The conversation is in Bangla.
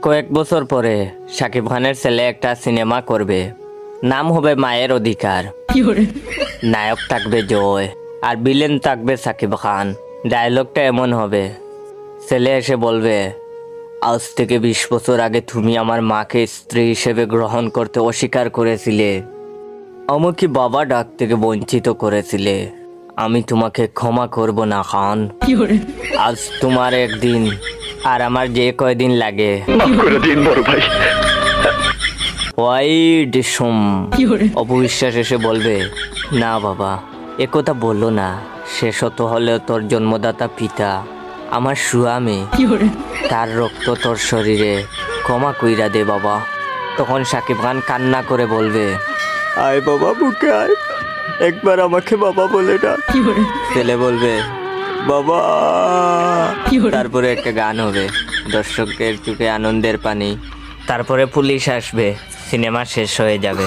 কয়েক বছর পরে শাকিব খানের ছেলে একটা সিনেমা করবে, নাম হবে মায়ের অধিকার। নায়ক থাকবে জয় আর ভিলেন থাকবে শাকিব খান। ডায়লগটা এমন হবে, ছেলে এসে বলবে, আজ থেকে 20 বছর আগে তুমি আমার মাকে স্ত্রী হিসেবে গ্রহণ করতে অস্বীকার করেছিলে, আমাকে বাবা ডাক থেকে বঞ্চিত করেছিলে, আমি তোমাকে ক্ষমা করব না খান। আজ তোমার একদিন আর আমার যে কয়দিন লাগে ওয়াই ডিসুম। অপবিশ্বাস এসে বলবে, না বাবা একথা বললো না, সে শত হলেও তোর জন্মদাতা পিতা, আমার স্বামী, তার রক্ত তোর শরীরে, ক্ষমা কইরা দে বাবা। তখন শাকিব খান কান্না করে বলবে, আয় বাবা বুকে আয়, একবার আমাকে বাবা বলে ডাক। ছেলে বলবে, বাবা। তারপরে একটা গান হবে, দর্শকের চোখে আনন্দের পানি, তারপরে পুলিশ আসবে, সিনেমা শেষ হয়ে যাবে।